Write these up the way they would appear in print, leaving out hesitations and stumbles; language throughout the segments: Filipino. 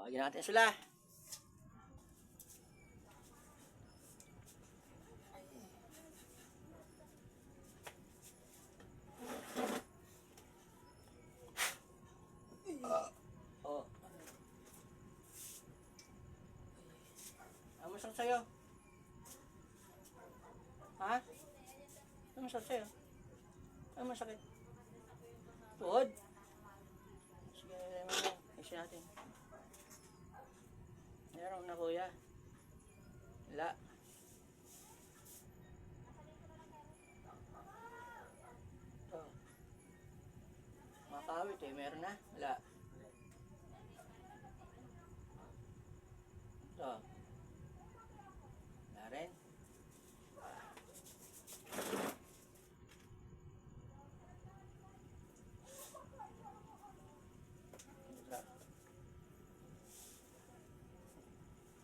Tawagin natin sila. Oh. Ano masakit sa'yo? Ha? Ano masakit sa'yo? Ano masakit? Tuhod? Sige, isin natin. Meron na kuya. Wala. Ito. Makawit eh, meron na. Wala. Ito. Wala rin.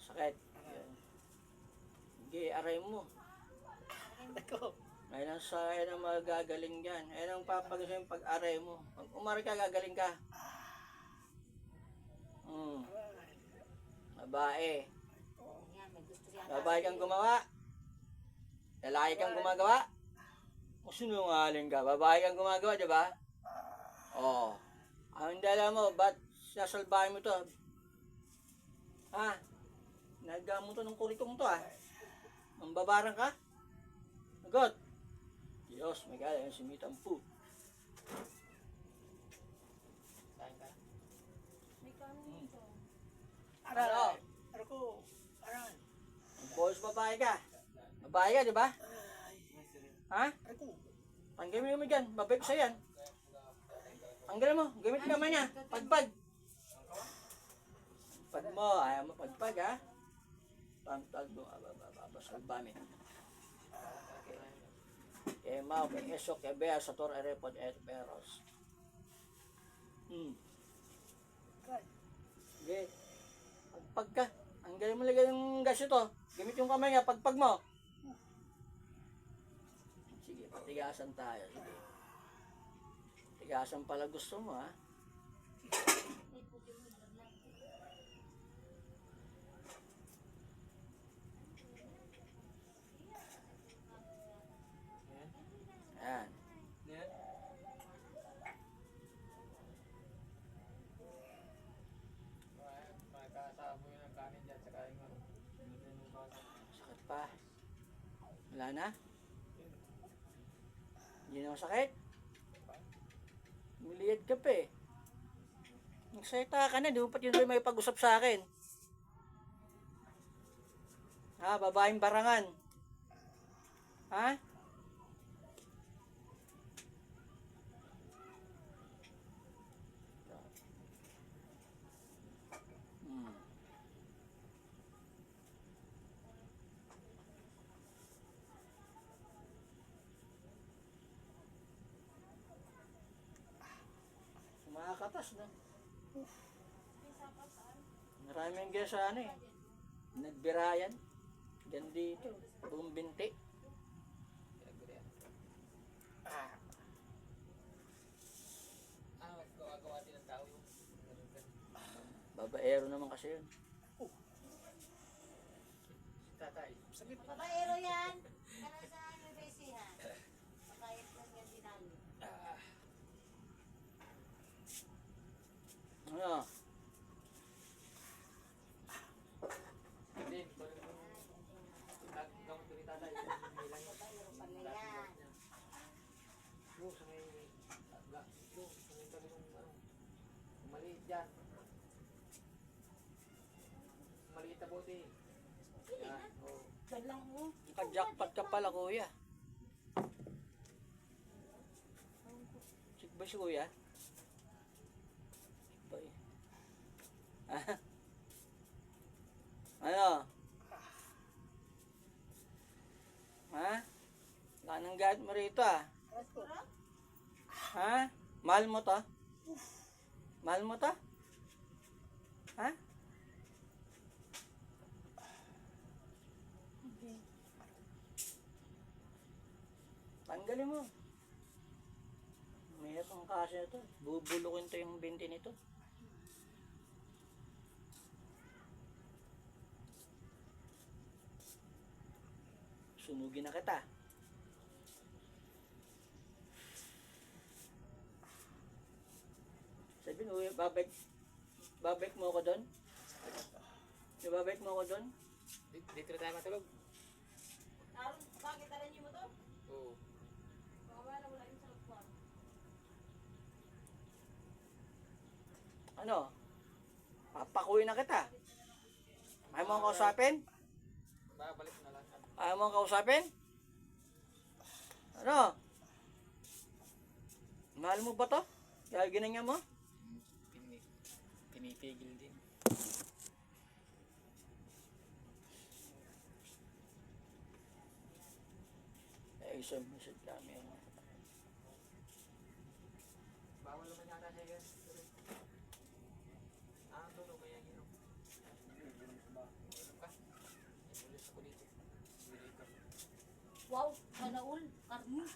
Sakit. Sige, aray mo. Ayun ang sa ayun ang magagaling dyan. Ayun ang papagasin yung pag-aray mo. Pag umari ka, gagaling ka. Babae. Babae kang gumawa. Lalaki kang gumagawa. O sinungaling ka. Babae kang gumagawa, di ba? Oo. Ang dala mo, ba't sasalbahin mo to? Ha? Nagamo to ng kurikong to, ha? Mambabarang ka? Nagot. Diyos, may kaya yung simitang po. Kain ka? May kanin ito. Ano? Ano ko? Aral. Boys, babae ka. Babae ka, di ba? Ha? Ano ko? Tanggalin mo dyan. Babae ko sa'yo yan. Tanggalin mo. Gamit ka man niya. Pagpag. Pag mo. Ayaw mo pagpag, ha? Pantag mo. Basal bamin. Kaya mau, kaya esok, kaya beha, sa tor, erepod, peros. Okay. Pagpag ka. Ang galing mo lagay yung gas ito. Gamit yung kamay nga, pagpag mo. Sige, patigasan tayo. Sige. Patigasan pala gusto mo, ha? Yan. Sakit pa. Wala na? Hindi na masakit? Miliyad ka pa eh. Nagsayta ka na, di mo pati yun may pag-usap sa akin. Ha, babaeng barangan. Ha? Makakatas na. Maraming gaya sa ano eh. Nagbirayan. Diyan dito. Buong binti. Gawa din ng tao yung Babaero naman kasi yun. tatay. Sakit. Babaero yan. Kaya sa UBC-han. Pakayat lang yan din namin. Ano? Hindi, gamot ko ni tatay. Babaero pala yan. Yung sa may tabi ng maliit dyan. Maliit na bote. Yan. Oh. Yan lang mo. Naka-jackpot ka pala kuya. Sik ba si kuya? Sik ba eh? Ha? Ano? Ha? Wala nang gamit mo rito ah. Ha? Mahal mo to? Mahal mo to? Ha? Tanggalin mo. Mayroon ang kasya ito. Bubulukin to yung binti nito. Sunugin na kita. Sabi mo, babalik mo ako doon? Babalik mo ako doon? Dito na tayo matulog. Aron, bakit alam niyo mo to? Oo. Baka wala yung sa lupa. Ano? Papakuin na kita. Ayaw mo akong kausapin? Babalik na lang. Ayaw mo akong kausapin? Ano? Mahal mo ba to? Kaya ginanya mo? Pinipigil din. Isang message kami. Bawal naman yata siya yan. Tulog kaya yun. Inom ka? Inulis ako dito. Bili ka. Wow, sana all. Karni.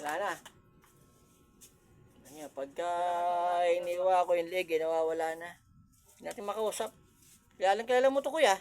Wala na. Ano, pagka iniwa ko yung leg, nawawala na. Hindi natin makausap. Kilala mo to kuya.